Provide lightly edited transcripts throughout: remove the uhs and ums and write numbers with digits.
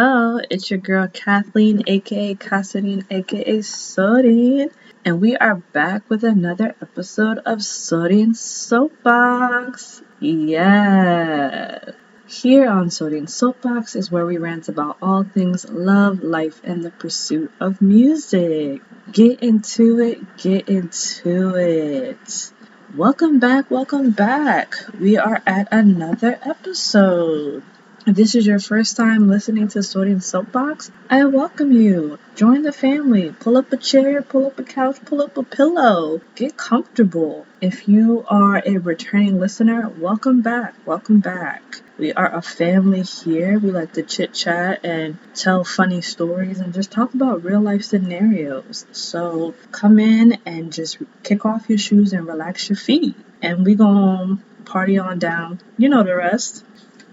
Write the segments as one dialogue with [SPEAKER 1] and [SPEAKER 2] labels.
[SPEAKER 1] Hello, it's your girl Kathleen, aka Kathleen, aka Sorin, and we are back with another episode of Sorin Soapbox. Yeah. Here on Sorin Soapbox is where we rant about all things love, life, and the pursuit of music. Get into it, get into it. Welcome back, welcome back. We are at another episode. If this is your first time listening to Sorin Soapbox, I welcome you. Join the family. Pull up a chair, pull up a couch, pull up a pillow. Get comfortable. If you are a returning listener, welcome back. Welcome back. We are a family here. We like to chit chat and tell funny stories and just talk about real life scenarios. So come in and just kick off your shoes and relax your feet. And we gonna party on down. You know the rest.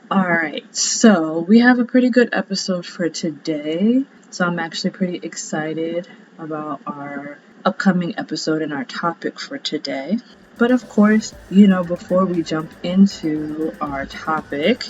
[SPEAKER 1] Alright, so we have a pretty good episode for today. So I'm actually pretty excited about our upcoming episode and our topic for today. But of course, before we jump into our topic,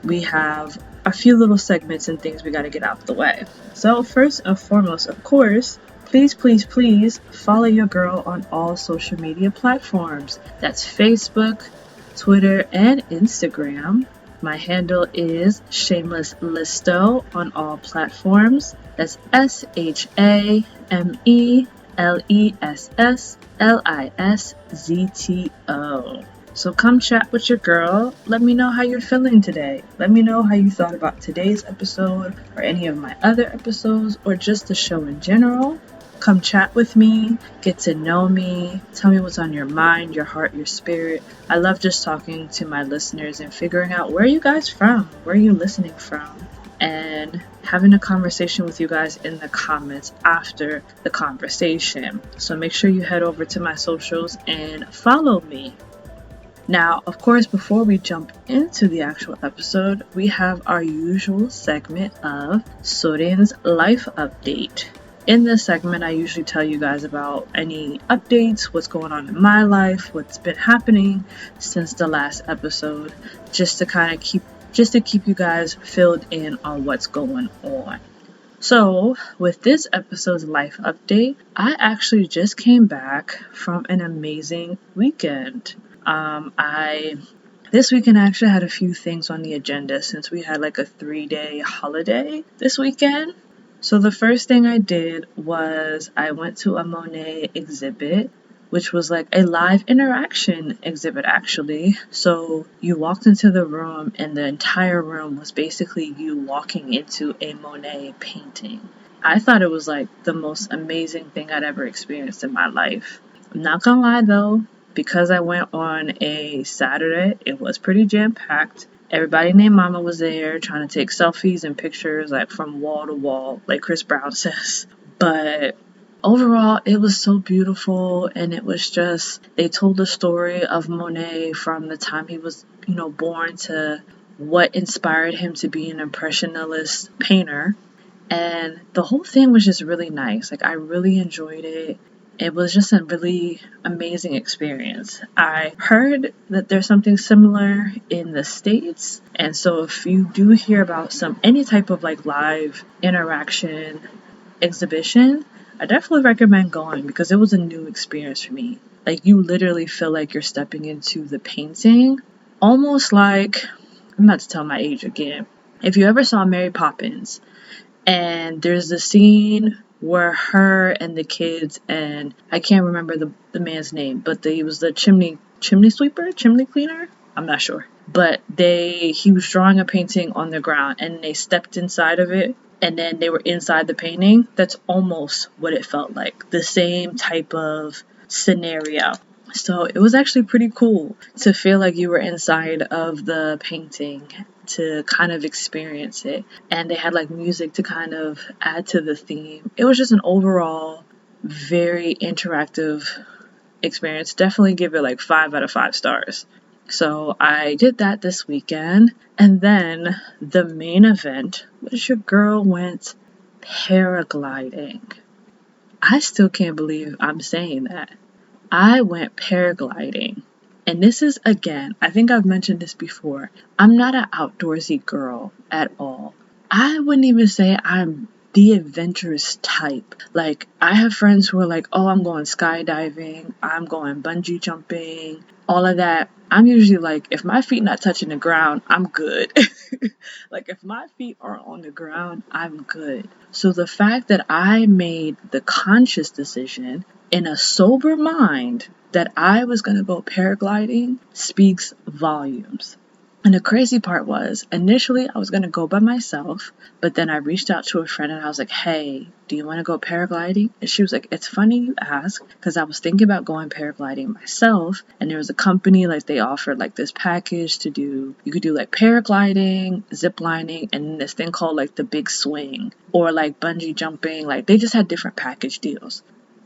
[SPEAKER 1] we have a few little segments and things we got to get out the way. So first and foremost, of course, please follow your girl on all social media platforms. That's Facebook, Twitter, and Instagram. My handle is Shameless Listo on all platforms. That's ShamelessLissto. So come chat with your girl. Let me know how you're feeling today. Let me know how you thought about today's episode or any of my other episodes or just the show in general. Come chat with me, get to know me, tell me what's on your mind, your heart, your spirit. I love just talking to my listeners and figuring out where are you guys from, where are you listening from, and having a conversation with you guys in the comments after the conversation. So make sure you head over to my socials and follow me. Now, of course, before we jump into the actual episode, we have our usual segment of Sorin's Life Update. In this segment, I usually tell you guys about any updates, what's going on in my life, what's been happening since the last episode, just to keep you guys filled in on what's going on. So, with this episode's life update, I actually just came back from an amazing weekend. This weekend I actually had a few things on the agenda since we had like a 3-day holiday this weekend. So the first thing I did was I went to a Monet exhibit, which was like a live interaction exhibit actually. So you walked into the room and the entire room was basically you walking into a Monet painting. I thought it was like the most amazing thing I'd ever experienced in my life. I'm not gonna lie though, because I went on a Saturday, it was pretty jam-packed. Everybody named Mama was there trying to take selfies and pictures like from wall to wall, like Chris Brown says. But overall, it was so beautiful, and it was just, they told the story of Monet from the time he was, born to what inspired him to be an impressionist painter. And the whole thing was just really nice. Like, I really enjoyed it. It was just a really amazing experience. I heard that there's something similar in the States. And so if you do hear about any type of like live interaction exhibition, I definitely recommend going because it was a new experience for me. Like, you literally feel like you're stepping into the painting. Almost like, I'm about to tell my age again. If you ever saw Mary Poppins, and there's the scene where her and the kids, and I can't remember the man's name, but he was the chimney cleaner? I'm not sure. But he was drawing a painting on the ground and they stepped inside of it and then they were inside the painting. That's almost what it felt like. The same type of scenario. So it was actually pretty cool to feel like you were inside of the painting, to kind of experience it. And they had like music to kind of add to the theme. It was just an overall very interactive experience. Definitely give it like 5 out of 5 stars. So I did that this weekend. And then the main event was your girl went paragliding. I still can't believe I'm saying that. I went paragliding. And this is, again, I think I've mentioned this before. I'm not an outdoorsy girl at all. I wouldn't even say I'm the adventurous type. Like, I have friends who are like, oh, I'm going skydiving, I'm going bungee jumping, all of that. I'm usually like, if my feet not touching the ground, I'm good. Like, if my feet aren't on the ground, I'm good. So the fact that I made the conscious decision in a sober mind that I was going to go paragliding speaks volumes. And the crazy part was, initially I was going to go by myself, but then I reached out to a friend and I was like, hey, do you want to go paragliding? And she was like, it's funny you ask, because I was thinking about going paragliding myself, and there was a company, like, they offered like this package to do, you could do like paragliding, zip lining, and this thing called like the big swing, or like bungee jumping. Like, they just had different package deals.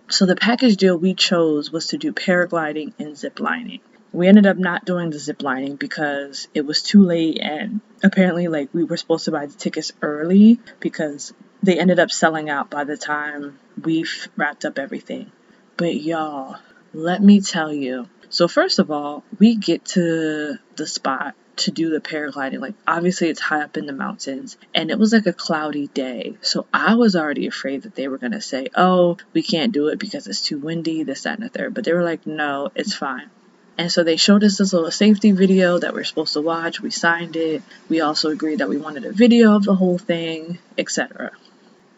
[SPEAKER 1] So the package deal we chose was to do paragliding and zip lining. We ended up not doing the zip lining because it was too late, and apparently like we were supposed to buy the tickets early because they ended up selling out by the time we wrapped up everything. But y'all, let me tell you. So first of all, we get to the spot to do the paragliding. Like, obviously it's high up in the mountains, and it was like a cloudy day. So I was already afraid that they were going to say, oh, we can't do it because it's too windy, this, that, and the third. But they were like, no, it's fine. And so they showed us this little safety video that we're supposed to watch. We signed it. We also agreed that we wanted a video of the whole thing, etc.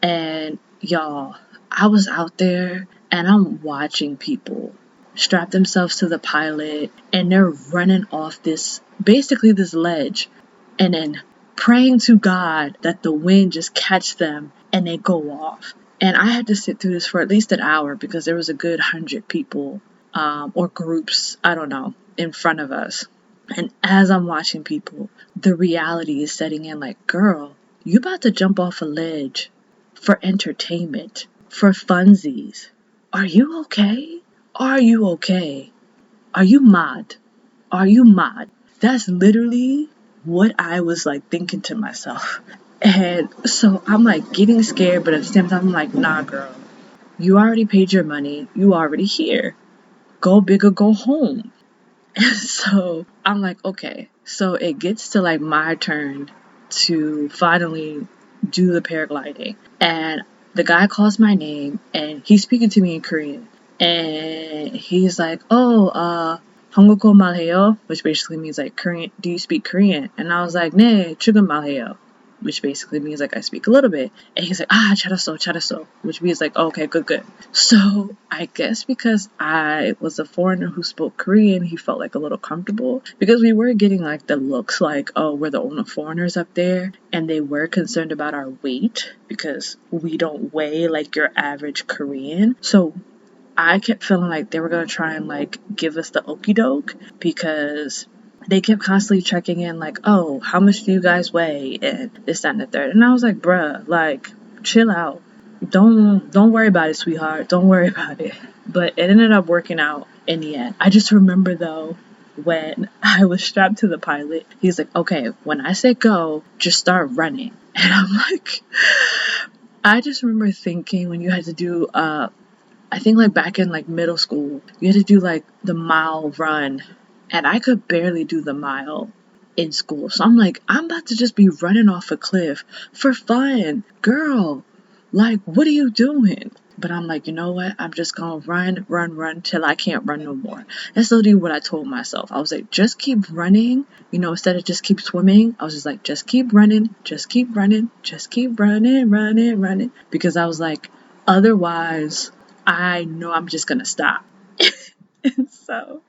[SPEAKER 1] And y'all, I was out there and I'm watching people strap themselves to the pilot, and they're running off this ledge, and then praying to God that the wind just catch them and they go off. And I had to sit through this for at least an hour because there was a good 100 people or groups, I don't know, in front of us. And as I'm watching people, the reality is setting in like, girl, you about to jump off a ledge for entertainment, for funsies. Are you okay? Are you okay? Are you mad? Are you mad? That's literally what I was like thinking to myself. And so I'm like getting scared, but at the same time I'm like, nah, girl, you already paid your money. You already here. Go big or go home. And so I'm like, okay. So it gets to like my turn to finally do the paragliding. And the guy calls my name and he's speaking to me in Korean. And he's like, oh, 한국어 말해요? Which basically means like, Korean, do you speak Korean? And I was like, 네, 조금 말해요. Which basically means like I speak a little bit. And he's like, 잘했어, which means like, oh, okay, good. So I guess because I was a foreigner who spoke Korean, he felt like a little comfortable, because we were getting like the looks like, oh, we're the only foreigners up there, and they were concerned about our weight because we don't weigh like your average Korean. So I kept feeling like they were going to try and like give us the okie doke, because they kept constantly checking in like, oh, how much do you guys weigh, and this, that, and the third. And I was like, bruh, like, chill out. Don't worry about it, sweetheart. Don't worry about it. But it ended up working out in the end. I just remember though, when I was strapped to the pilot, he's like, okay, when I say go, just start running. And I'm like, I just remember thinking when you had to do, I think like back in like middle school, you had to do like the mile run. And I could barely do the mile in school. So I'm like, I'm about to just be running off a cliff for fun. Girl, like, what are you doing? But I'm like, you know what? I'm just going to run till I can't run no more. That's literally what I told myself. I was like, just keep running. You know, instead of just keep swimming, I was just like, just keep running, just keep running, just keep running. Because I was like, otherwise, I know I'm just going to stop. And so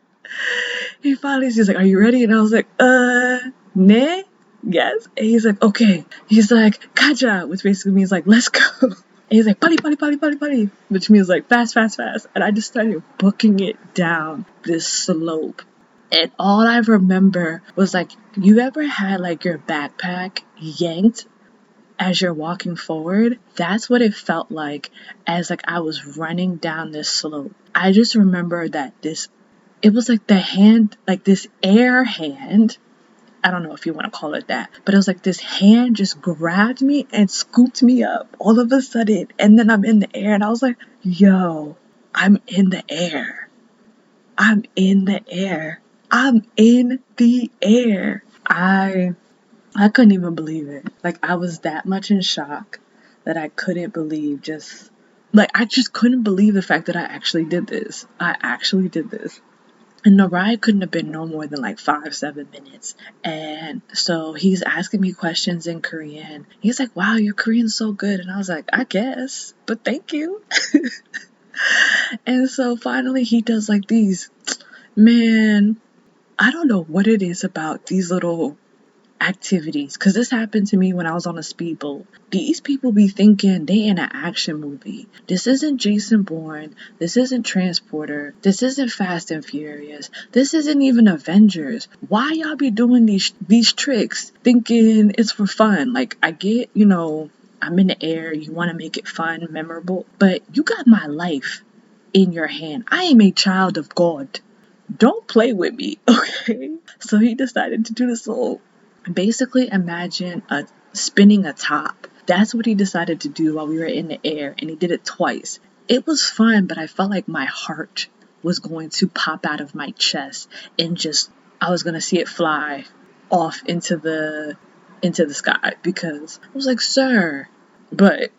[SPEAKER 1] he finally, he's like, are you ready? And I was like, ne? Yes. And he's like, okay. He's like, kaja, which basically means like, let's go. And he's like, pali, which means like fast. And I just started booking it down this slope. And all I remember was like, you ever had like your backpack yanked as you're walking forward? That's what it felt like as like I was running down this slope. I just remember that it was like the hand, like this air hand. I don't know if you want to call it that, but it was like this hand just grabbed me and scooped me up all of a sudden. And then I'm in the air and I was like, yo, I'm in the air. I I couldn't even believe it. Like, I was that much in shock that I couldn't believe I just couldn't believe the fact that I actually did this. I actually did this. And the ride couldn't have been no more than like 5-7 minutes. And so he's asking me questions in Korean. He's like, wow, your Korean's so good. And I was like, I guess, but thank you. And so finally he does like these, man, I don't know what it is about these little activities, because this happened to me when I was on a speedboat. These people be thinking they in an action movie. This isn't Jason Bourne. This isn't Transporter. This isn't Fast and Furious. This isn't even Avengers. Why y'all be doing these tricks thinking it's for fun? Like, I get, I'm in the air, you want to make it fun, memorable, but you got my life in your hand. I am a child of God. Don't play with me, okay? So he decided to do this little, basically imagine spinning a top. That's what he decided to do while we were in the air, and he did it twice. It was fun, but I felt like my heart was going to pop out of my chest and I was going to see it fly off into the sky, because I was like, sir. But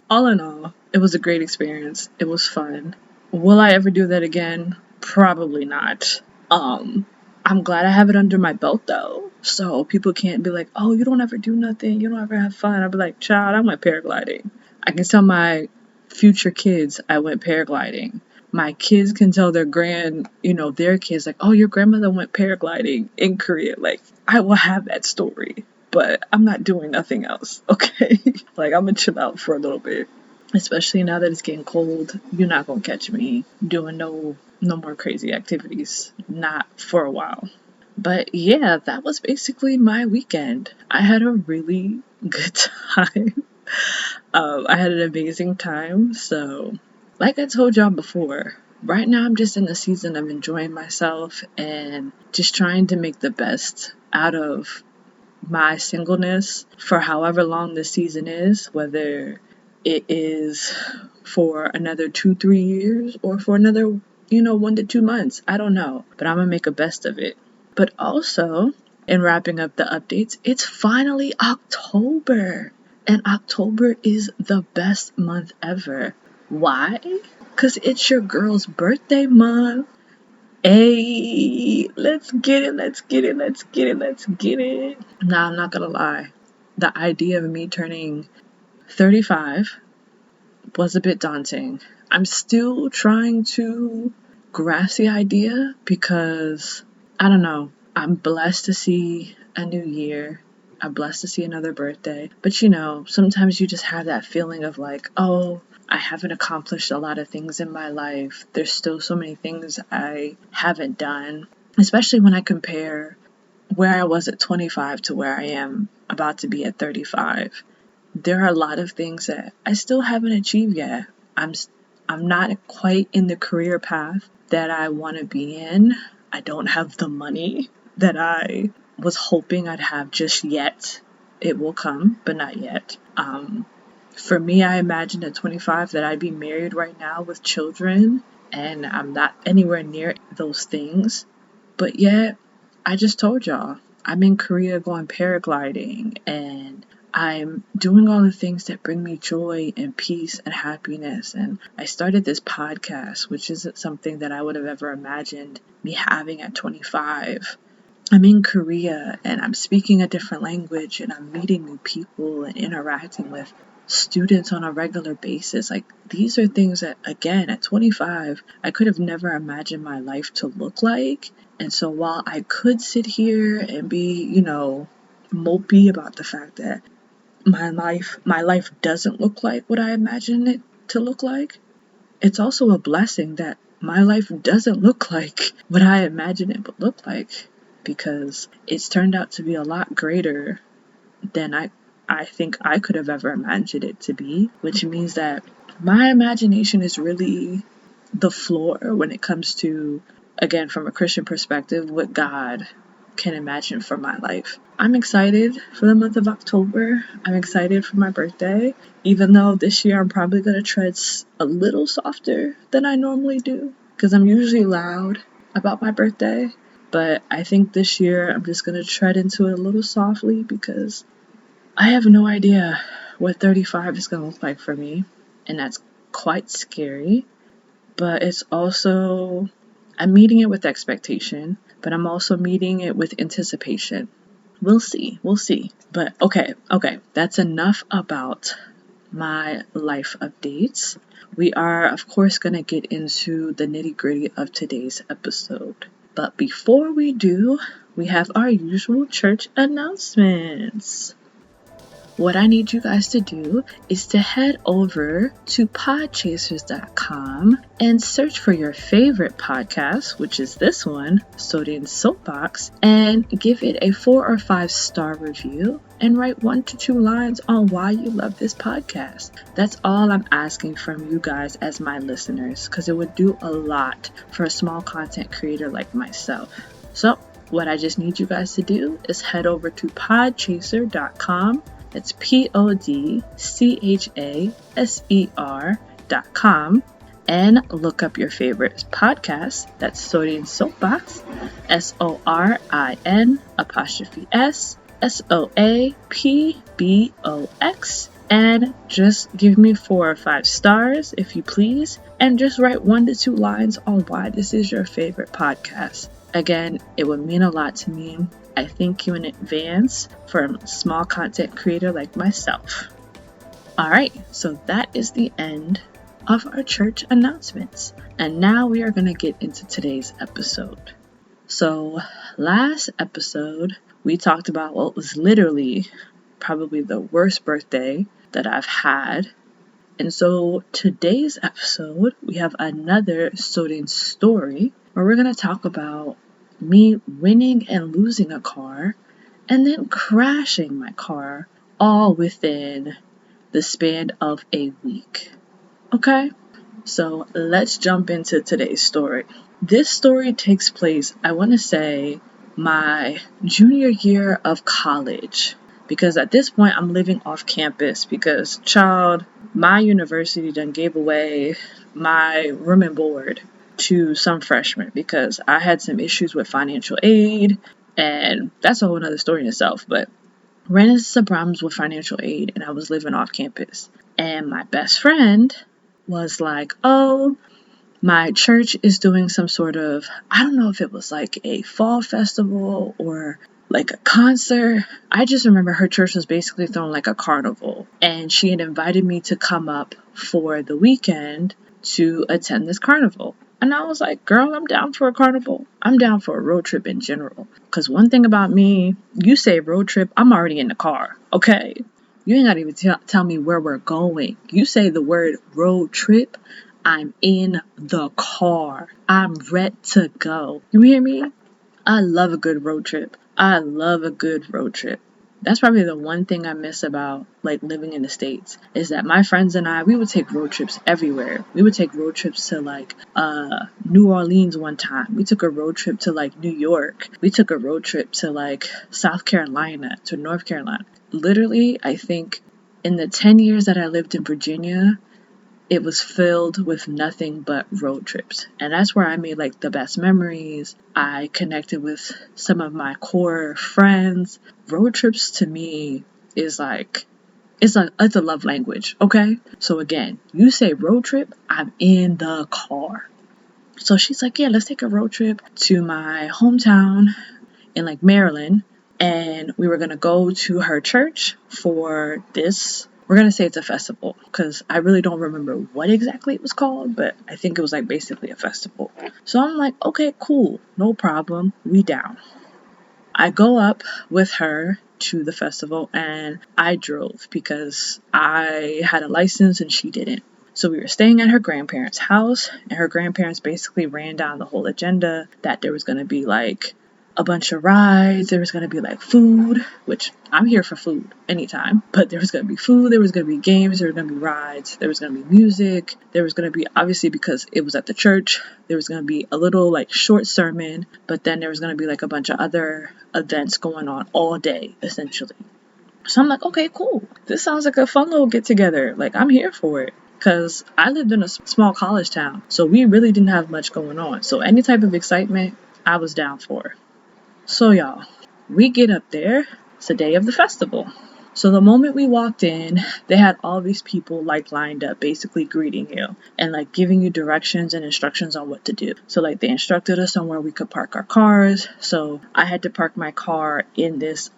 [SPEAKER 1] all in all, it was a great experience. It was fun. Will I ever do that again? Probably not. I'm glad I have it under my belt though, so people can't be like, oh, you don't ever do nothing, you don't ever have fun. I'll be like, child, I went paragliding. I can tell my future kids I went paragliding. My kids can tell their their kids like, oh, your grandmother went paragliding in Korea. Like, I will have that story, but I'm not doing nothing else, okay? Like, I'm gonna chill out for a little bit. Especially now that it's getting cold, you're not gonna catch me doing no more crazy activities. Not for a while. But yeah, that was basically my weekend. I had a really good time. I had an amazing time. So, like I told y'all before, right now I'm just in the season of enjoying myself and just trying to make the best out of my singleness for however long this season is, whether it is for another 2-3 years or for another 1 to 2 months. I don't know, but I'm gonna make a best of it. But also, in wrapping up the updates, it's finally October, and October is the best month ever. Why? Because it's your girl's birthday month. Hey, let's get it. Now, I'm not gonna lie, the idea of me turning 35 was a bit daunting. I'm still trying to grasp the idea because, I don't know, I'm blessed to see a new year. I'm blessed to see another birthday. But sometimes you just have that feeling of like, oh, I haven't accomplished a lot of things in my life. There's still so many things I haven't done, especially when I compare where I was at 25 to where I am about to be at 35. There are a lot of things that I still haven't achieved yet. I'm not quite in the career path that I want to be in. I don't have the money that I was hoping I'd have just yet. It will come, but not yet. For me, I imagined at 25 that I'd be married right now with children, and I'm not anywhere near those things. But yet, I just told y'all, I'm in Korea going paragliding, and I'm doing all the things that bring me joy and peace and happiness. And I started this podcast, which isn't something that I would have ever imagined me having at 25. I'm in Korea and I'm speaking a different language and I'm meeting new people and interacting with students on a regular basis. Like, these are things that, again, at 25, I could have never imagined my life to look like. And so while I could sit here and be, mopey about the fact that my life doesn't look like what I imagined it to look like, it's also a blessing that my life doesn't look like what I imagined it would look like, because it's turned out to be a lot greater than I think I could have ever imagined it to be, which means that my imagination is really the floor when it comes to, again, from a Christian perspective, what God can imagine for my life. I'm excited for the month of October. I'm excited for my birthday, even though this year I'm probably going to tread a little softer than I normally do, because I'm usually loud about my birthday. But I think this year I'm just going to tread into it a little softly because I have no idea what 35 is going to look like for me. And that's quite scary. But it's also, I'm meeting it with expectation, but I'm also meeting it with anticipation. We'll see. But okay, that's enough about my life updates. We are, of course, going to get into the nitty-gritty of today's episode. But before we do, we have our usual church announcements. What I need you guys to do is to head over to podchasers.com and search for your favorite podcast, which is this one, Sorin Soapbox, and give it a 4 or 5 star review and write 1 to 2 lines on why you love this podcast. That's all I'm asking from you guys as my listeners, because it would do a lot for a small content creator like myself. So what I just need you guys to do is head over to podchaser.com. It's podchaser.com and look up your favorite podcast. That's Sorin Soapbox, SORIN_SOAPBOX, and just give me 4 or 5 stars if you please, and just write 1 to 2 lines on why this is your favorite podcast. Again, it would mean a lot to me. I thank you in advance for a small content creator like myself. Alright, so that is the end of our church announcements. And now we are going to get into today's episode. So last episode, we talked about what was literally probably the worst birthday that I've had. And so today's episode, we have another Sorin story where we're going to talk about me winning and losing a car and then crashing my car all within the span of a week. Okay, so let's jump into today's story. This story takes place, I want to say, my junior year of college, because at this point I'm living off campus because, my university done gave away my room and board to some freshmen because I had some issues with financial aid, and that's a whole other story in itself, but ran into some problems with financial aid and I was living off campus. And my best friend was like, oh, my church is doing some sort of, I don't know if it was like a fall festival or like a concert. I just remember her church was basically throwing like a carnival, and she had invited me to come up for the weekend to attend this carnival. And I was like, girl, I'm down for a carnival. I'm down for a road trip in general. Because one thing about me, you say road trip, I'm already in the car, okay? You ain't got to even tell me where we're going. You say the word road trip, I'm in the car. I'm ready to go. You hear me? I love a good road trip. That's probably the one thing I miss about like living in the States, is that my friends and I, we would take road trips everywhere. We would take road trips to like New Orleans one time. We took a road trip to like New York. We took a road trip to like South Carolina, to North Carolina. Literally, I think in the 10 years that I lived in Virginia, it was filled with nothing but road trips. And that's where I made like the best memories. I connected with some of my core friends. Road trips to me is like, it's a love language, okay? So again, you say road trip, I'm in the car. So she's like, yeah, let's take a road trip to my hometown in like Maryland. And we were going to go to her church for this. We're going to say it's a festival because I really don't remember what exactly it was called, but I think it was like basically a festival. So I'm like, okay, cool. No problem. We down. I go up with her to the festival and I drove because I had a license and she didn't. So we were staying at her grandparents' house, and her grandparents basically ran down the whole agenda that there was going to be like a bunch of rides, there was going to be like food, which I'm here for food anytime, but there was going to be food, there was going to be games, there was going to be rides, there was going to be music, there was going to be, obviously because it was at the church, there was going to be a little like short sermon, but then there was going to be like a bunch of other events going on all day essentially. So I'm like, okay, cool, this sounds like a fun little get together, like I'm here for it. Because I lived in a small college town, so we really didn't have much going on. So any type of excitement, I was down for. So y'all, we get up there. It's the day of the festival. So the moment we walked in, they had all these people like lined up, basically greeting you and like giving you directions and instructions on what to do. So like they instructed us on where we could park our cars. So I had to park my car in this,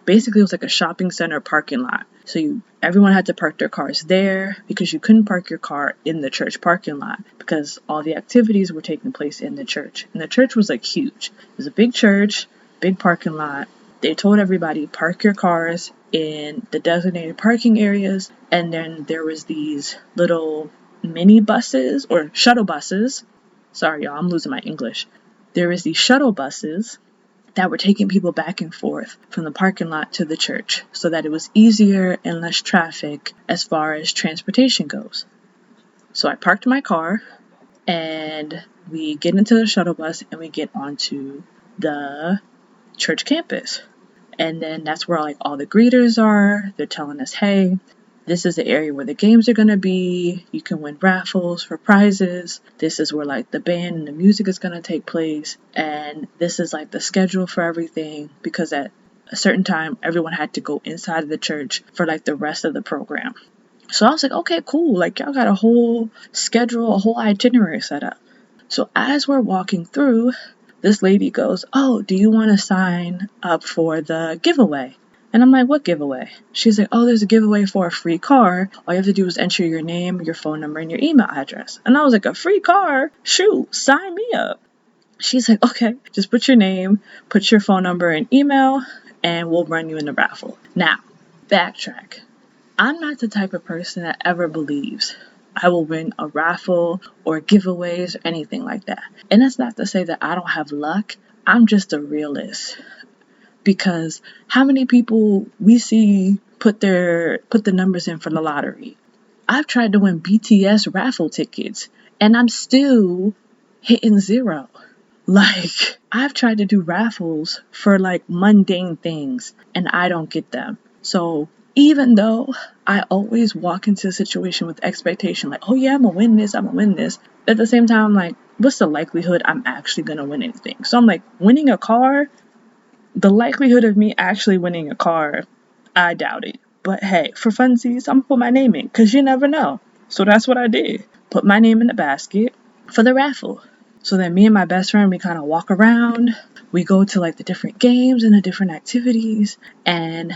[SPEAKER 1] basically it was like a shopping center parking lot. So everyone had to park their cars there because you couldn't park your car in the church parking lot because all the activities were taking place in the church. And the church was like huge. It was a big church, big parking lot. They told everybody, park your cars in the designated parking areas. And then there was these little mini buses or shuttle buses. Sorry, y'all, I'm losing my English. There was these shuttle buses that were taking people back and forth from the parking lot to the church so that it was easier and less traffic as far as transportation goes. So I parked my car and we get into the shuttle bus and we get onto the church campus. And then that's where like all the greeters are. They're telling us, hey, this is the area where the games are going to be. You can win raffles for prizes. This is where like the band and the music is going to take place. And this is like the schedule for everything because at a certain time, everyone had to go inside of the church for like the rest of the program. So I was like, okay, cool. Like y'all got a whole schedule, a whole itinerary set up. So as we're walking through, this lady goes, oh, do you want to sign up for the giveaway? And I'm like, what giveaway? She's like, oh, there's a giveaway for a free car. All you have to do is enter your name, your phone number, and your email address. And I was like, a free car? Shoot, sign me up. She's like, okay, just put your name, put your phone number and email, and we'll run you in the raffle. Now, backtrack. I'm not the type of person that ever believes I will win a raffle or giveaways or anything like that. And that's not to say that I don't have luck. I'm just a realist. Because how many people we see put the numbers in for the lottery? I've tried to win BTS raffle tickets and I'm still hitting zero. Like, I've tried to do raffles for like mundane things and I don't get them. So even though I always walk into a situation with expectation, like, oh yeah, I'm gonna win this, at the same time, I'm like, what's the likelihood I'm actually gonna win anything? So I'm like, winning a car, the likelihood of me actually winning a car, I doubt it. But hey, for funsies, I'm gonna put my name in, because you never know. So that's what I did. Put my name in the basket for the raffle. So then me and my best friend, we kind of walk around. We go to like the different games and the different activities. And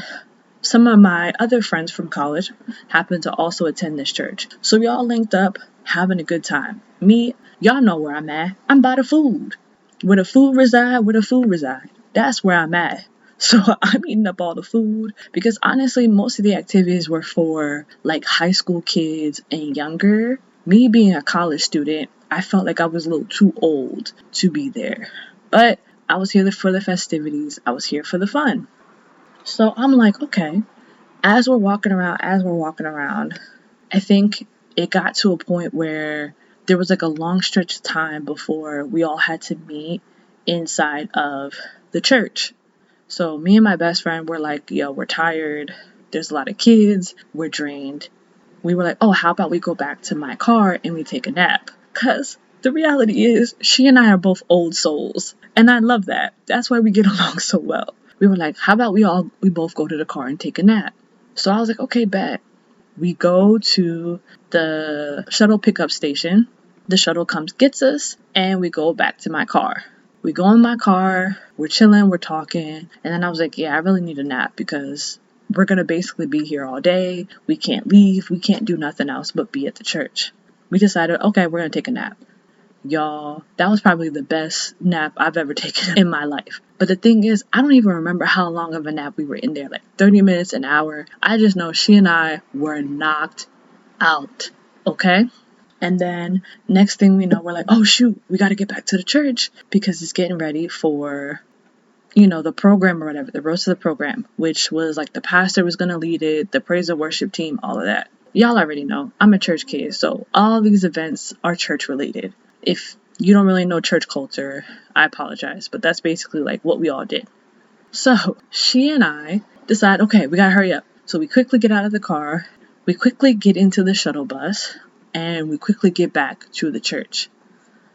[SPEAKER 1] some of my other friends from college happen to also attend this church. So we all linked up, having a good time. Me, y'all know where I'm at. I'm by the food. Where the food reside. That's where I'm at. So I'm eating up all the food because honestly, most of the activities were for like high school kids and younger. Me being a college student, I felt like I was a little too old to be there. But I was here for the festivities. I was here for the fun. So I'm like, okay, as we're walking around, I think it got to a point where there was like a long stretch of time before we all had to meet inside of the church. So me and my best friend were like, yo, we're tired. There's a lot of kids. We're drained. We were like, oh, how about we go back to my car and we take a nap? Because the reality is she and I are both old souls. And I love that. That's why we get along so well. We were like, how about we both go to the car and take a nap? So I was like, okay, bet. We go to the shuttle pickup station. The shuttle comes, gets us, and we go back to my car. We go in my car, we're chilling, we're talking, and then I was like, yeah, I really need a nap because we're going to basically be here all day. We can't leave. We can't do nothing else but be at the church. We decided, okay, we're going to take a nap. Y'all, that was probably the best nap I've ever taken in my life. But the thing is, I don't even remember how long of a nap we were in there, like 30 minutes, an hour. I just know she and I were knocked out, okay? And then next thing we know, we're like, oh shoot, we got to get back to the church because it's getting ready for, the program or whatever, the roast of the program, which was like the pastor was going to lead it, the praise and worship team, all of that. Y'all already know, I'm a church kid, so all these events are church related. If you don't really know church culture, I apologize, but that's basically like what we all did. So she and I decide, okay, we gotta hurry up. So we quickly get out of the car, we quickly get into the shuttle bus, and we quickly get back to the church.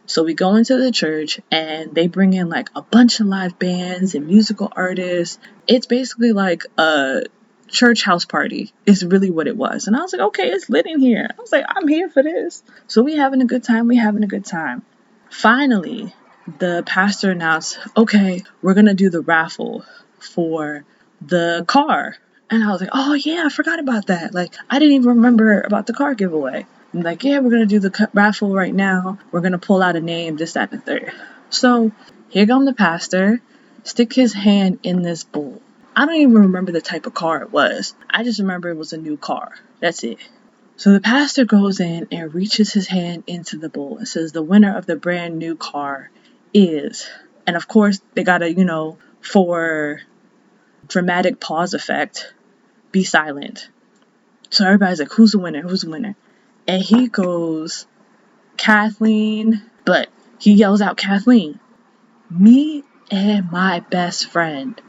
[SPEAKER 1] So we go into the church and they bring in like a bunch of live bands and musical artists. It's basically like a church house party is really what it was. And I was like, okay, it's lit in here. I was like, I'm here for this. So we having a good time. Finally, the pastor announced, okay, we're going to do the raffle for the car. And I was like, oh yeah, I forgot about that. Like, I didn't even remember about the car giveaway. I'm like, yeah, we're going to do the raffle right now. We're going to pull out a name, this, that, and the third. So here comes the pastor, stick his hand in this bowl. I don't even remember the type of car it was. I just remember it was a new car. That's it. So the pastor goes in and reaches his hand into the bowl and says, the winner of the brand new car is, and of course they gotta, for dramatic pause effect, be silent. So everybody's like, who's the winner? And he goes, Kathleen, but he yells out, Kathleen. Me and my best friend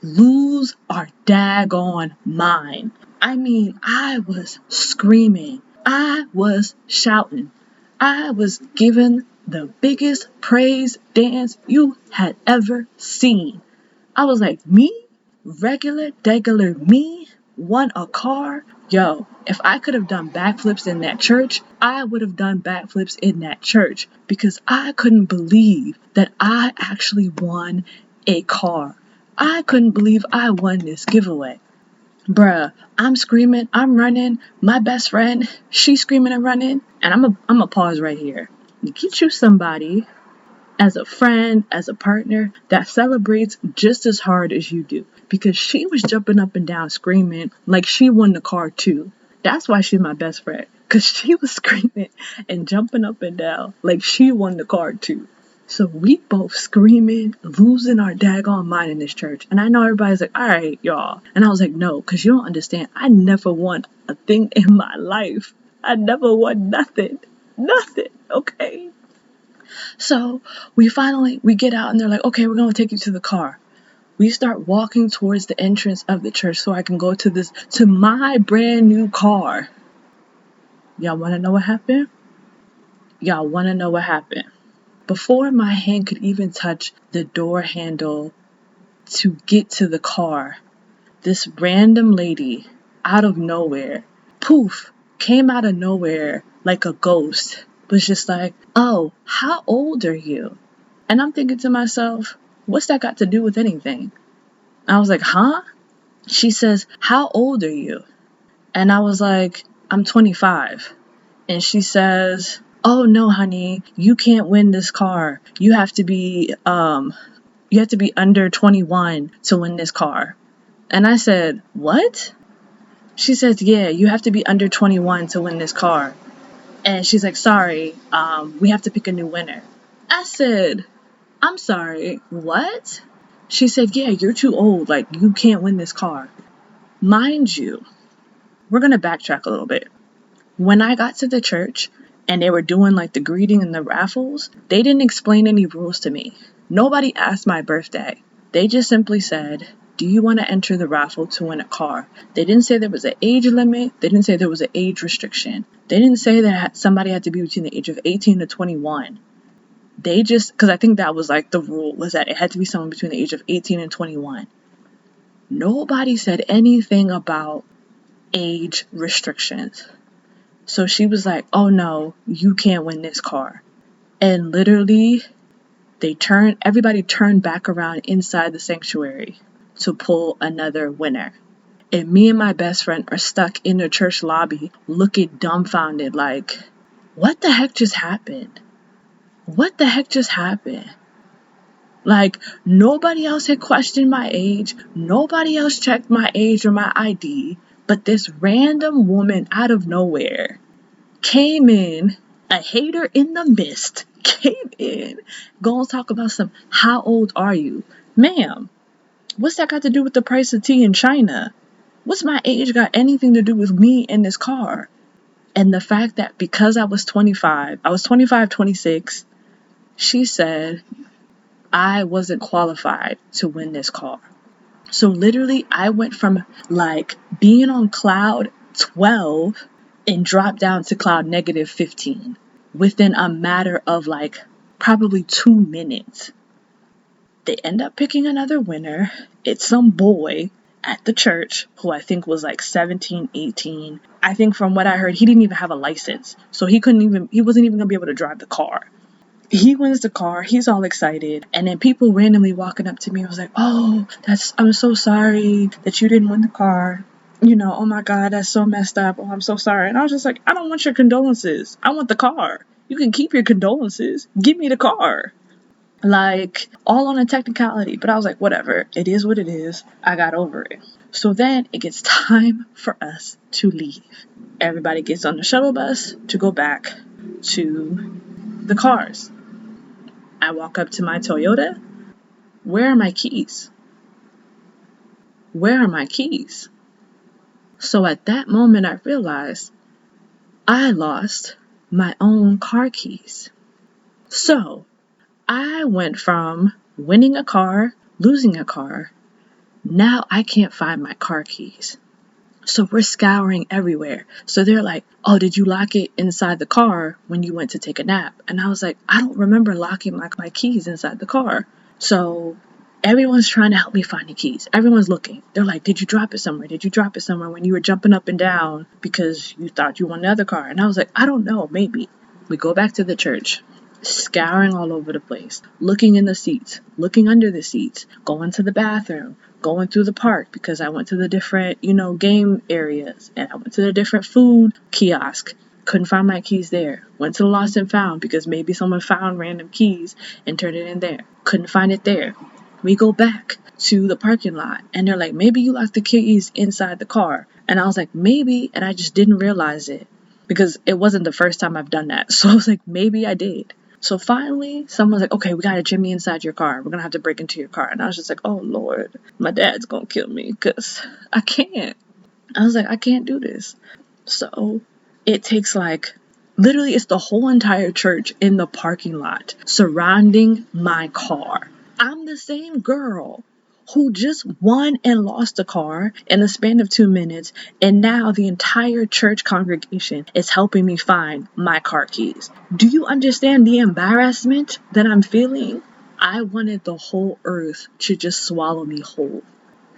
[SPEAKER 1] lose our daggone mind. I mean, I was screaming. I was shouting. I was giving the biggest praise dance you had ever seen. I was like, me? Regular, me? Won a car? Yo, if I could have done backflips in that church, I would have done backflips in that church because I couldn't believe that I actually won a car. I couldn't believe I won this giveaway. Bruh, I'm screaming, I'm running, my best friend, she's screaming and running, and I'm a pause right here. Get you somebody as a friend, as a partner, that celebrates just as hard as you do. Because she was jumping up and down screaming like she won the car too. That's why she's my best friend. Because she was screaming and jumping up and down like she won the car too. So we both screaming, losing our daggone mind in this church. And I know everybody's like, all right, y'all. And I was like, no, because you don't understand. I never won a thing in my life. I never won nothing. Nothing, okay? So we get out and they're like, okay, we're going to take you to the car. We start walking towards the entrance of the church so I can go to my brand new car. Y'all want to know what happened? Before my hand could even touch the door handle to get to the car, this random lady out of nowhere, poof, came out of nowhere like a ghost, was just like, oh, how old are you? And I'm thinking to myself, what's that got to do with anything? I was like, huh? She says, how old are you? And I was like, I'm 25. And she says, oh no, honey, you can't win this car. You have to be under 21 to win this car. And I said, what? She says, yeah, you have to be under 21 to win this car. And she's like, sorry, we have to pick a new winner. I said, I'm sorry, what? She said, yeah, you're too old. Like, you can't win this car. Mind you, we're going to backtrack a little bit. When I got to the church and they were doing like the greeting and the raffles, they didn't explain any rules to me. Nobody asked my birthday. They just simply said, do you want to enter the raffle to win a car? They didn't say there was an age limit. They didn't say there was an age restriction. They didn't say that somebody had to be between the age of 18 to 21. They just, because I think that was like the rule, was that it had to be someone between the age of 18 and 21. Nobody said anything about age restrictions. So she was like, oh no, you can't win this car. And literally, everybody turned back around inside the sanctuary to pull another winner. And me and my best friend are stuck in the church lobby looking dumbfounded like, what the heck just happened? Like, nobody else had questioned my age. Nobody else checked my age or my ID. But this random woman out of nowhere came in, a hater in the mist, came in, gonna talk about how old are you? Ma'am, what's that got to do with the price of tea in China? What's my age got anything to do with me in this car? And the fact that because I was 25, 26, she said I wasn't qualified to win this car. So literally, I went from like being on cloud 12 and dropped down to cloud negative 15 within a matter of like probably 2 minutes. They end up picking another winner. It's some boy at the church who I think was like 17, 18. I think from what I heard, he didn't even have a license. So he wasn't even gonna be able to drive the car. He wins the car, he's all excited, and then people randomly walking up to me was like, oh, I'm so sorry that you didn't win the car. Oh my God, that's so messed up. Oh, I'm so sorry. And I was just like, I don't want your condolences. I want the car. You can keep your condolences. Give me the car. Like, all on a technicality. But I was like, whatever. It is what it is. I got over it. So then it gets time for us to leave. Everybody gets on the shuttle bus to go back to the cars. I walk up to my Toyota. Where are my keys? Where are my keys? So at that moment, I realized I lost my own car keys. So I went from winning a car, losing a car. Now I can't find my car keys. So we're scouring everywhere. So they're like, oh, did you lock it inside the car when you went to take a nap? And I was like, I don't remember locking my keys inside the car. So everyone's trying to help me find the keys. Everyone's looking. They're like, did you drop it somewhere? Did you drop it somewhere when you were jumping up and down because you thought you won the other car? And I was like, I don't know, maybe. We go back to the church, scouring all over the place, looking in the seats, looking under the seats, going to the bathroom, going through the park because I went to the different, game areas, and I went to the different food kiosk. Couldn't find my keys there. Went to the lost and found because maybe someone found random keys and turned it in there. Couldn't find it there. We go back to the parking lot and they're like, maybe you locked the keys inside the car. And I was like, maybe, and I just didn't realize it because it wasn't the first time I've done that. So I was like, maybe I did. So finally, someone's like, okay, we got to jimmy inside your car. We're going to have to break into your car. And I was just like, oh, Lord, my dad's going to kill me because I can't. I was like, I can't do this. So it takes literally it's the whole entire church in the parking lot surrounding my car. I'm the same girl who just won and lost a car in the span of 2 minutes, and now the entire church congregation is helping me find my car keys. Do you understand the embarrassment that I'm feeling? I wanted the whole earth to just swallow me whole.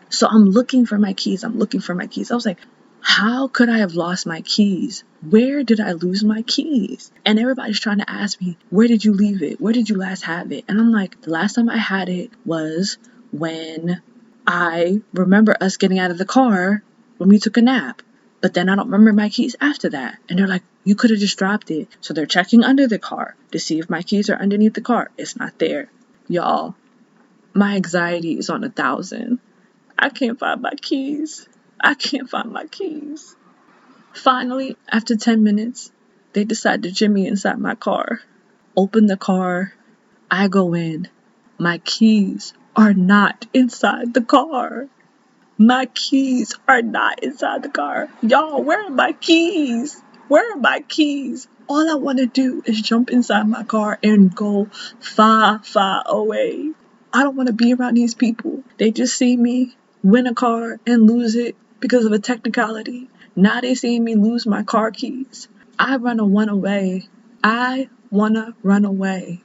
[SPEAKER 1] So I'm looking for my keys. I was like, how could I have lost my keys? Where did I lose my keys? And everybody's trying to ask me, where did you leave it? Where did you last have it? And I'm like, the last time I had it was when I remember us getting out of the car when we took a nap. But then I don't remember my keys after that. And they're like, you could have just dropped it. So they're checking under the car to see if my keys are underneath the car. It's not there. Y'all, my anxiety is on 1,000. I can't find my keys. Finally, after 10 minutes, they decide to jimmy inside my car. Open the car. I go in. My keys are not inside the car. My keys are not inside the car. Y'all, where are my keys? All I want to do is jump inside my car and go far, far away. I don't want to be around these people. They just see me win a car and lose it because of a technicality. Now they see me lose my car keys. I want to run away.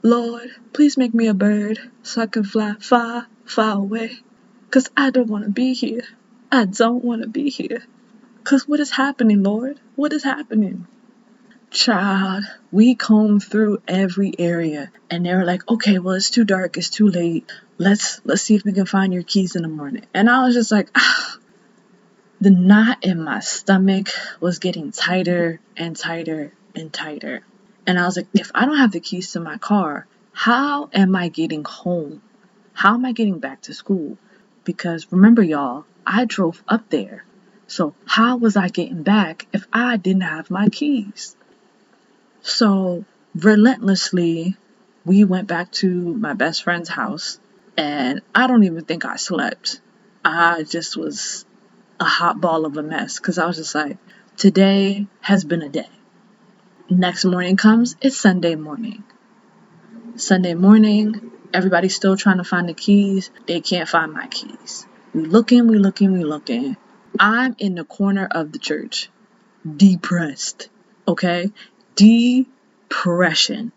[SPEAKER 1] Lord, please make me a bird so I can fly far, far away. Because I don't want to be here. Because what is happening, Lord? What is happening? Child, we combed through every area. And they were like, okay, well, it's too dark. It's too late. Let's see if we can find your keys in the morning. And I was just like, the knot in my stomach was getting tighter and tighter and tighter. And I was like, if I don't have the keys to my car, how am I getting home? How am I getting back to school? Because remember, y'all, I drove up there. So how was I getting back if I didn't have my keys? So relentlessly, we went back to my best friend's house. And I don't even think I slept. I just was a hot ball of a mess. Because I was just like, today has been a day. Next morning comes, it's Sunday morning. Everybody's still trying to find the keys. They can't find my keys. We looking. I'm in the corner of the church. Depressed. Okay? Depressed. depression.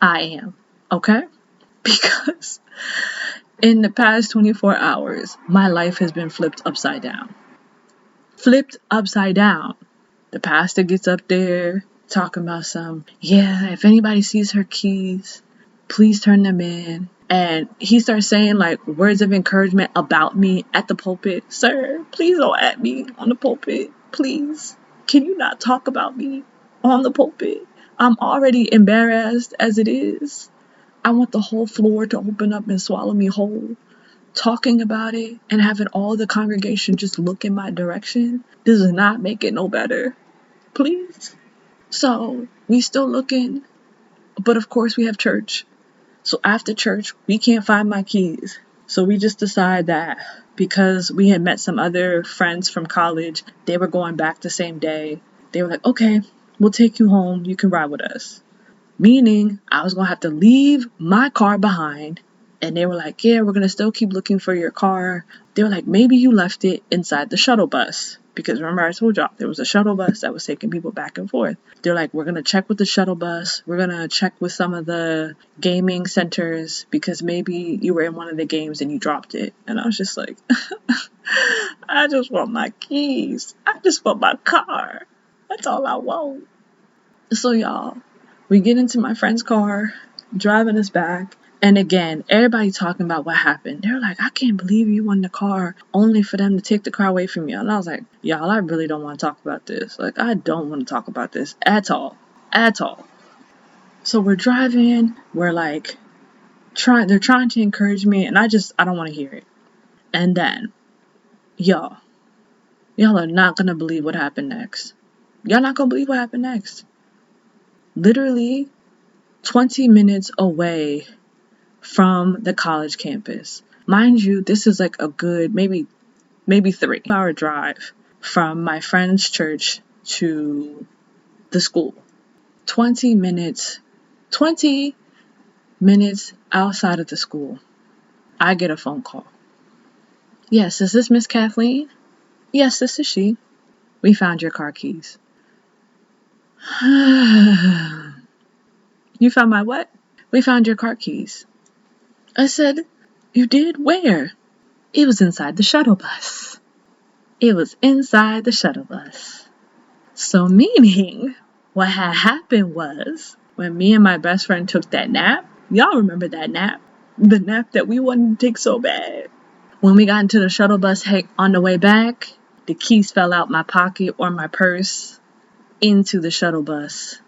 [SPEAKER 1] I am. Okay? Because in the past 24 hours, my life has been flipped upside down. Flipped upside down. The pastor gets up there talking about if anybody sees her keys, please turn them in. And he starts saying like words of encouragement about me at the pulpit. Sir, please don't at me on the pulpit. Please. Can you not talk about me on the pulpit? I'm already embarrassed as it is. I want the whole floor to open up and swallow me whole. Talking about it and having all the congregation just look in my direction does not make it no better. Please. So we still looking, but of course we have church. So after church, we can't find my keys. So we just decide that because we had met some other friends from college, they were going back the same day. They were like, okay, we'll take you home. You can ride with us. Meaning I was going to have to leave my car behind. And they were like, yeah, we're going to still keep looking for your car. They were like, maybe you left it inside the shuttle bus. Because remember I told y'all, there was a shuttle bus that was taking people back and forth. They're like, we're going to check with the shuttle bus. We're going to check with some of the gaming centers because maybe you were in one of the games and you dropped it. And I was just like, I just want my keys. I just want my car. That's all I want. So y'all, we get into my friend's car, driving us back. And again, everybody talking about what happened. They're like, I can't believe you won the car only for them to take the car away from you. And I was like, y'all, I really don't want to talk about this. Like, I don't want to talk about this at all. At all. So we're driving. We're like, they're trying to encourage me. And I don't want to hear it. And then, y'all are not going to believe what happened next. Y'all not going to believe what happened next. Literally 20 minutes away from the college campus. Mind you, this is like a good maybe 3-hour drive from my friend's church to the school. 20 minutes outside of the school, I get a phone call. Yes, is this Miss Kathleen? Yes, this is she. We found your car keys. You found my what? We found your car keys. I said, you did? Where? It was inside the shuttle bus. It was inside the shuttle bus. So meaning, what had happened was, when me and my best friend took that nap, y'all remember that nap? The nap that we wanted to take so bad. When we got into the shuttle bus on the way back, the keys fell out my pocket or my purse into the shuttle bus.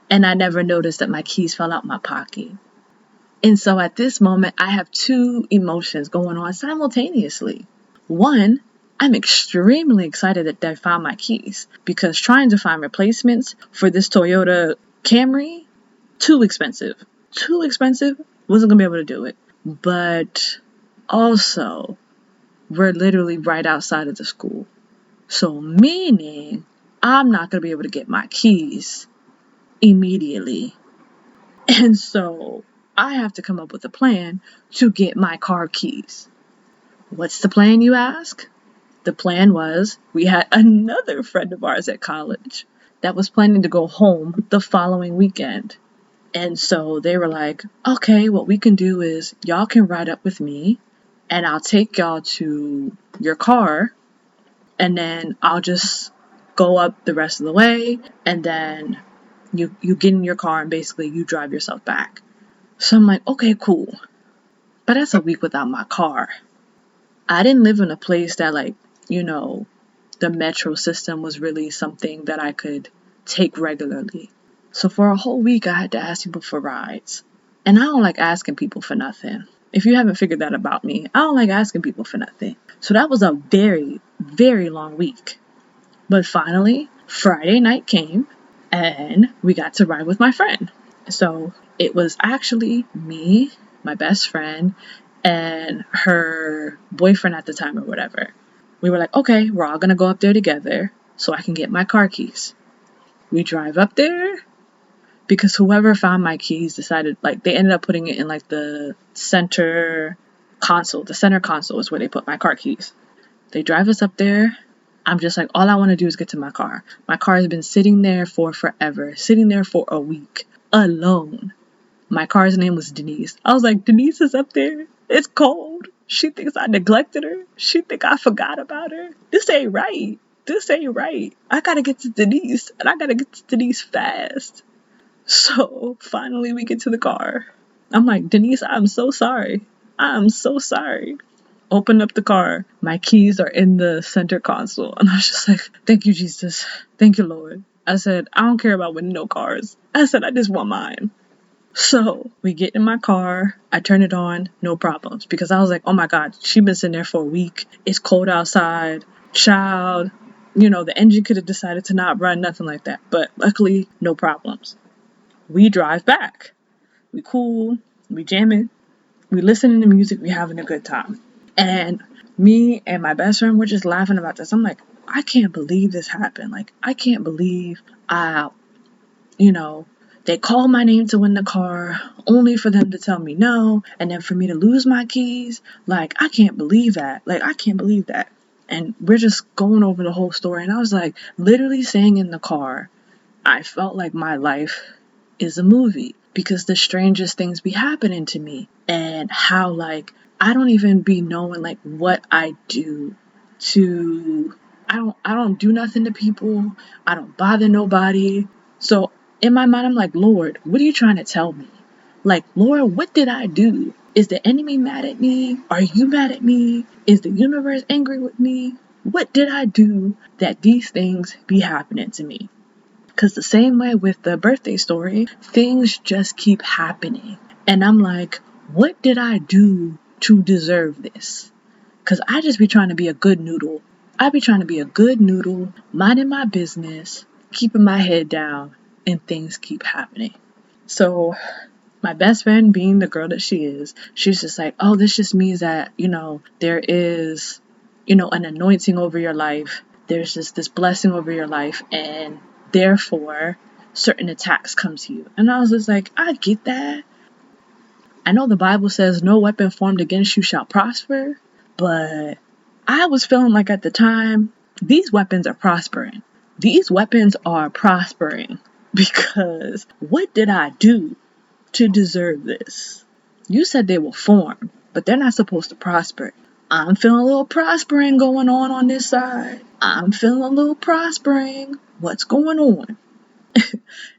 [SPEAKER 1] And I never noticed that my keys fell out my pocket. And so at this moment, I have two emotions going on simultaneously. One, I'm extremely excited that they found my keys because trying to find replacements for this Toyota Camry, too expensive. Wasn't going to be able to do it. But also, we're literally right outside of the school. So meaning, I'm not going to be able to get my keys immediately. And so I have to come up with a plan to get my car keys. What's the plan, you ask? The plan was we had another friend of ours at college that was planning to go home the following weekend. And so they were like, okay, what we can do is y'all can ride up with me and I'll take y'all to your car and then I'll just go up the rest of the way and then you get in your car and basically you drive yourself back. So I'm like, okay, cool. But that's a week without my car. I didn't live in a place that the metro system was really something that I could take regularly. So for a whole week, I had to ask people for rides. And I don't like asking people for nothing. If you haven't figured that about me, I don't like asking people for nothing. So that was a very, very long week. But finally, Friday night came and we got to ride with my friend. So it was actually me, my best friend, and her boyfriend at the time or whatever. We were like, okay, we're all going to go up there together so I can get my car keys. We drive up there because whoever found my keys decided, they ended up putting it in the center console. The center console is where they put my car keys. They drive us up there. I'm just like, all I want to do is get to my car. My car has been sitting there for forever, sitting there for a week. alone. My car's name was Denise. I was like, Denise is up there. It's cold. She thinks I neglected her. She think I forgot about her. This ain't right. This ain't right. I gotta get to Denise, and I gotta get to Denise fast. So finally we get to the car. I'm like, Denise, I'm so sorry. I'm so sorry. Open up the car. My keys are in the center console. And I was just like, thank you, Jesus. Thank you, Lord. I said, I don't care about winning no cars. I said, I just want mine. So we get in my car. I turn it on. No problems. Because I was like, oh my God, she's been sitting there for a week. It's cold outside. Child. The engine could have decided to not run. Nothing like that. But luckily, no problems. We drive back. We cool. We jamming. We listening to music. We having a good time. And me and my best friend were just laughing about this. I'm like, I can't believe this happened. Like, I can't believe they called my name to win the car only for them to tell me no. And then for me to lose my keys. Like, I can't believe that. Like, I can't believe that. And we're just going over the whole story. And I was like, literally saying in the car, I felt like my life is a movie. Because the strangest things be happening to me. And how, like, I don't even be knowing, like, what I do to... I don't do nothing to people. I don't bother nobody. So, in my mind, I'm like, Lord, what are you trying to tell me? Like, Lord, what did I do? Is the enemy mad at me? Are you mad at me? Is the universe angry with me? What did I do that these things be happening to me? Because the same way with the birthday story, things just keep happening. And I'm like, what did I do to deserve this? Because I just be trying to be a good noodle. I be trying to be a good noodle, minding my business, keeping my head down, and things keep happening. So my best friend, being the girl that she is, she's just like, oh, this just means that, there is, an anointing over your life. There's just this blessing over your life. And therefore, certain attacks come to you. And I was just like, I get that. I know the Bible says no weapon formed against you shall prosper. But I was feeling like at the time, these weapons are prospering. These weapons are prospering. Because what did I do to deserve this? You said they will form, but they're not supposed to prosper. I'm feeling a little prospering going on this side. I'm feeling a little prospering. What's going on?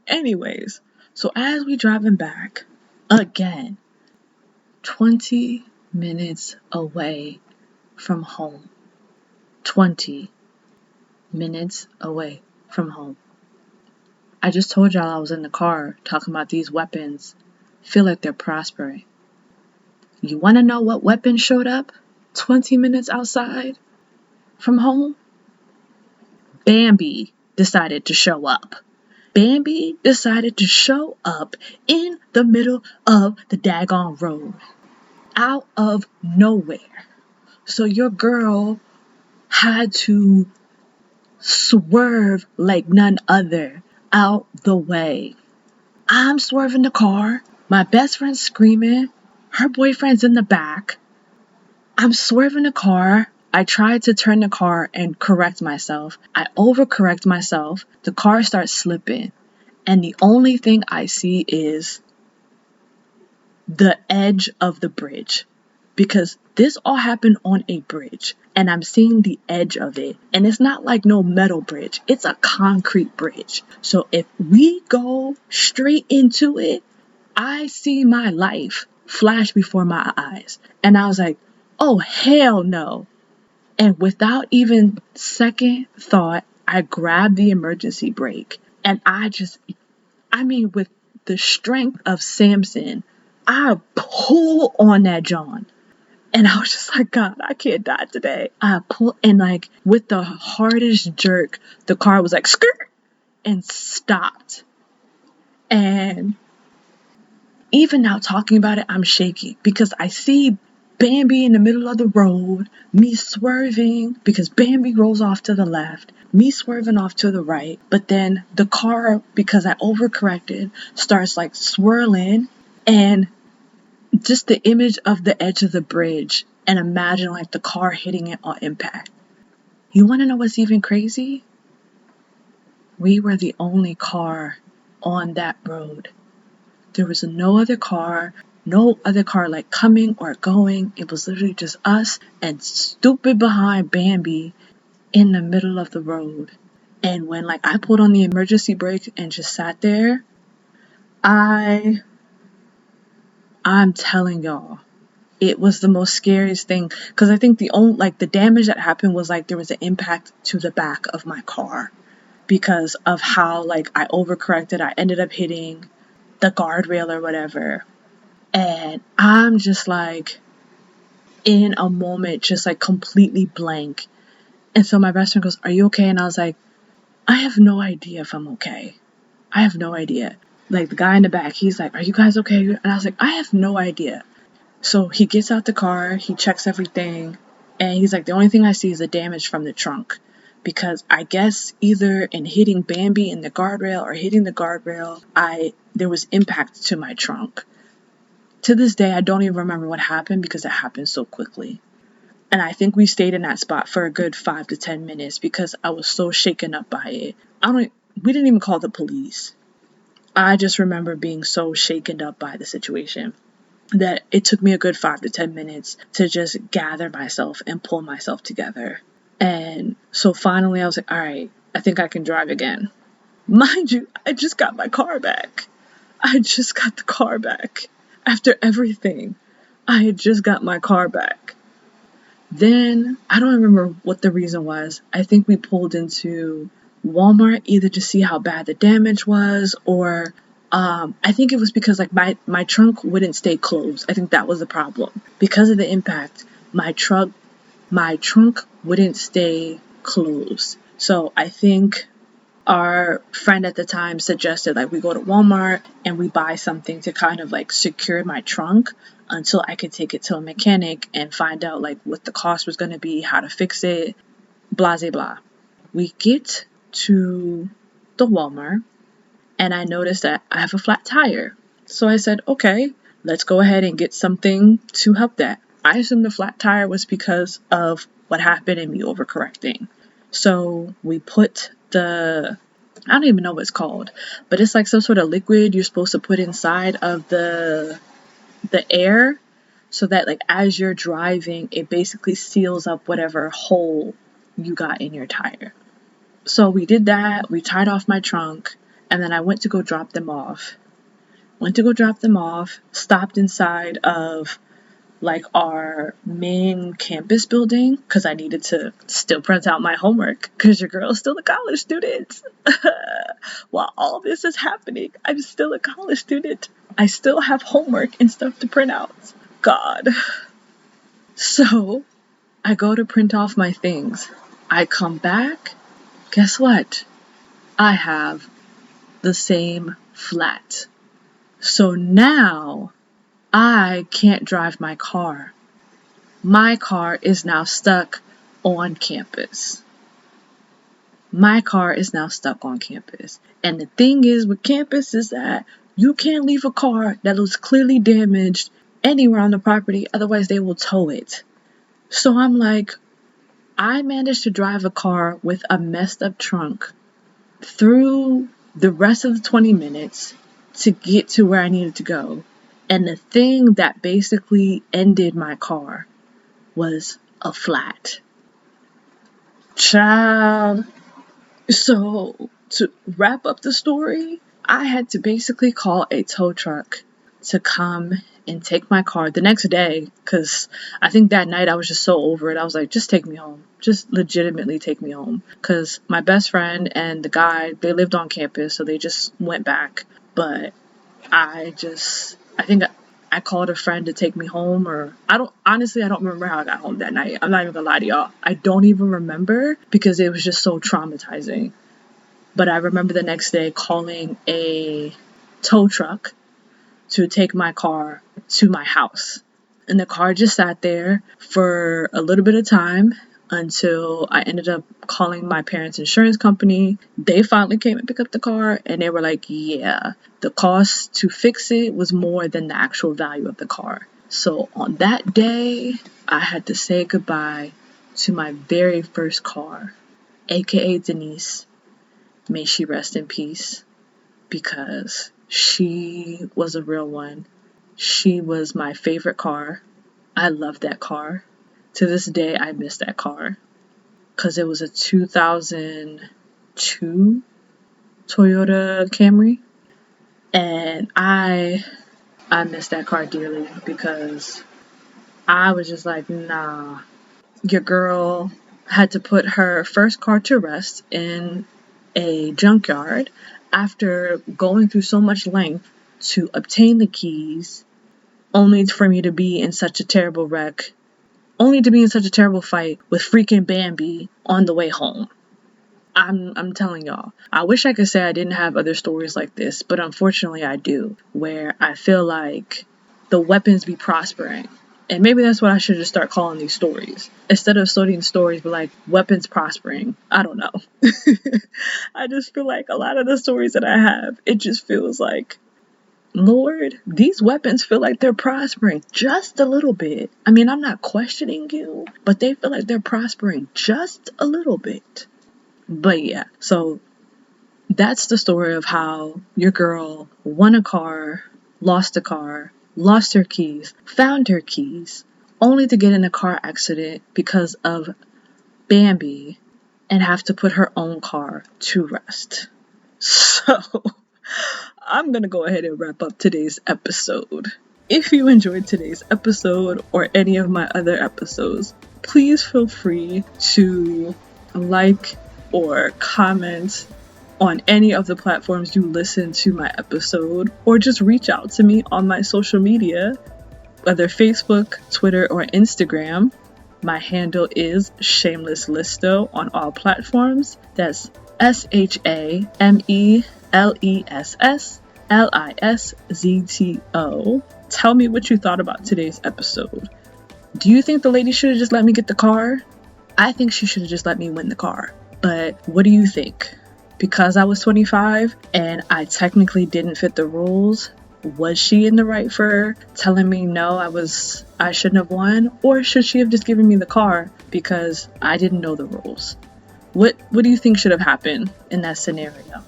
[SPEAKER 1] Anyways, so as we driving back, again, 20 minutes away from home. 20 minutes away from home. I just told y'all I was in the car talking about these weapons. Feel like they're prospering. You want to know what weapon showed up 20 minutes outside from home? Bambi decided to show up. Bambi decided to show up in the middle of the daggone road. Out of nowhere. So your girl had to swerve like none other out the way. I'm swerving the car. My best friend's screaming. Her boyfriend's in the back. I'm swerving the car. I tried to turn the car and correct myself. I overcorrect myself. The car starts slipping. And the only thing I see is the edge of the bridge. Because this all happened on a bridge. And I'm seeing the edge of it. And it's not like no metal bridge. It's a concrete bridge. So if we go straight into it, I see my life flash before my eyes. And I was like, oh, hell no. And without even second thought, I grabbed the emergency brake. And with the strength of Samson, I pull on that John. And I was just like, God, I can't die today. I pull, and like with the hardest jerk, the car was like, skirt, and stopped. And even now talking about it, I'm shaky because I see Bambi in the middle of the road, me swerving because Bambi rolls off to the left, me swerving off to the right. But then the car, because I overcorrected, starts like swirling, and just the image of the edge of the bridge, and imagine like the car hitting it on impact. You want to know what's even crazy? We were the only car on that road. There was no other car like coming or going. It was literally just us and stupid behind Bambi in the middle of the road. And when like I pulled on the emergency brake and just sat there, I'm telling y'all, it was the most scariest thing, because I think the damage that happened was like there was an impact to the back of my car because of how like I overcorrected. I ended up hitting the guardrail or whatever, and I'm just like in a moment just like completely blank. And so my best friend goes, "Are you okay?" And I was like, I have no idea if I'm okay. I have no idea. Like the guy in the back, he's like, "Are you guys okay?" And I was like, I have no idea. So he gets out the car, he checks everything, and he's like, "The only thing I see is the damage from the trunk." Because I guess either in hitting Bambi in the guardrail or hitting the guardrail, there was impact to my trunk. To this day, I don't even remember what happened because it happened so quickly. And I think we stayed in that spot for a good 5 to 10 minutes because I was so shaken up by it. We didn't even call the police. I just remember being so shaken up by the situation that it took me a good 5 to 10 minutes to just gather myself and pull myself together. And so finally I was like, all right, I think I can drive again. Mind you, I just got my car back. I just got the car back. After everything, I had just got my car back. Then, I don't remember what the reason was. I think we pulled into Walmart either to see how bad the damage was, or I think it was because like my trunk wouldn't stay closed. I think that was the problem. Because of the impact, my trunk wouldn't stay closed. So I think our friend at the time suggested like we go to Walmart and we buy something to kind of like secure my trunk until I could take it to a mechanic and find out like what the cost was going to be, how to fix it, blah, blah, blah. We get to the Walmart and I noticed that I have a flat tire. So I said, okay, let's go ahead and get something to help that. I assumed the flat tire was because of what happened and me overcorrecting. So we put I don't even know what it's called, but it's like some sort of liquid you're supposed to put inside of the air so that like as you're driving, it basically seals up whatever hole you got in your tire. So we did that. We tied off my trunk, and then I went to go drop them off. Stopped inside of like our main campus building because I needed to still print out my homework because your girl's still a college student. While all this is happening, I'm still a college student. I still have homework and stuff to print out. God. So I go to print off my things. I come back. Guess what? I have the same flat. So now I can't drive my car. My car is now stuck on campus. And the thing is with campus is that you can't leave a car that looks clearly damaged anywhere on the property, otherwise they will tow it. So I'm like, I managed to drive a car with a messed up trunk through the rest of the 20 minutes to get to where I needed to go. And the thing that basically ended my car was a flat. Child. So to wrap up the story, I had to basically call a tow truck to come and take my car the next day, because I think that night I was just so over it. I was like, just take me home. Just legitimately take me home. Because my best friend and the guy, they lived on campus, so they just went back. But I think I called a friend to take me home, or I don't remember how I got home that night. I'm not even gonna lie to y'all. I don't even remember because it was just so traumatizing. But I remember the next day calling a tow truck to take my car to my house. And the car just sat there for a little bit of time until I ended up calling my parents' insurance company. They finally came and picked up the car, and they were like, yeah, the cost to fix it was more than the actual value of the car. So on that day, I had to say goodbye to my very first car, aka Denise. May she rest in peace, because She was a real one. She was my favorite car. I loved that car. To this day, I miss that car because it was a 2002 Toyota Camry. And I miss that car dearly because I was just like, nah. Your girl had to put her first car to rest in a junkyard after going through so much length to obtain the keys, only for me to be in such a terrible wreck, only to be in such a terrible fight with freaking Bambi on the way home. I'm telling y'all, I wish I could say I didn't have other stories like this, but unfortunately I do, where I feel like the weapons be prospering. And maybe that's what I should just start calling these stories. Instead of studying stories, but like weapons prospering. I don't know. I just feel like a lot of the stories that I have, it just feels like, Lord, these weapons feel like they're prospering just a little bit. I mean, I'm not questioning you, but they feel like they're prospering just a little bit. But yeah, so that's the story of how your girl won a car, lost her keys, found her keys, only to get in a car accident because of Bambi and have to put her own car to rest. So I'm going to go ahead and wrap up today's episode. If you enjoyed today's episode or any of my other episodes, please feel free to like or comment on any of the platforms you listen to my episode, or just reach out to me on my social media, whether Facebook, Twitter, or Instagram. My handle is ShamelessListo on all platforms. That's ShamelessLiszto. Tell me what you thought about today's episode. Do you think the lady should have just let me get the car? I think she should have just let me win the car. But what do you think? Because I was 25 and I technically didn't fit the rules, was she in the right for telling me no, I shouldn't have won? Or should she have just given me the car because I didn't know the rules? What do you think should have happened in that scenario?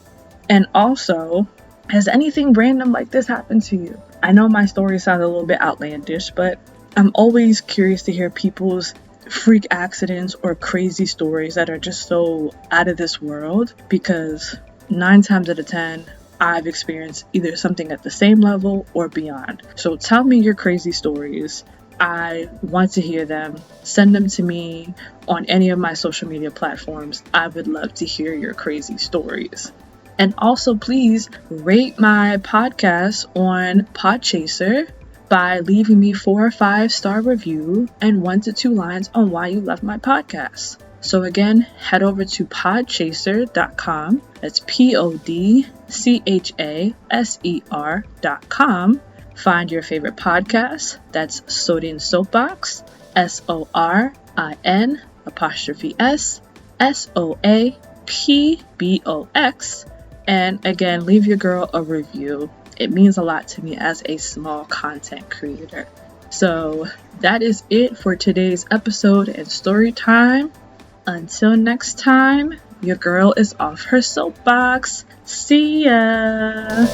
[SPEAKER 1] And also, has anything random like this happened to you? I know my story sounds a little bit outlandish, but I'm always curious to hear people's freak accidents or crazy stories that are just so out of this world, because 9 times out of 10 I've experienced either something at the same level or beyond. So tell me your crazy stories. I want to hear them. Send them to me on any of my social media platforms. I would love to hear your crazy stories. And also, please rate my podcast on Podchaser by leaving me 4 or 5 star review and 1 to 2 lines on why you love my podcast. So again, head over to podchaser.com. That's podchaser.com. Find your favorite podcast. That's Sorin Soapbox. SORIN_SOAPBOX. And again, leave your girl a review. It means a lot to me as a small content creator. So that is it for today's episode and story time. Until next time, your girl is off her soapbox. See ya!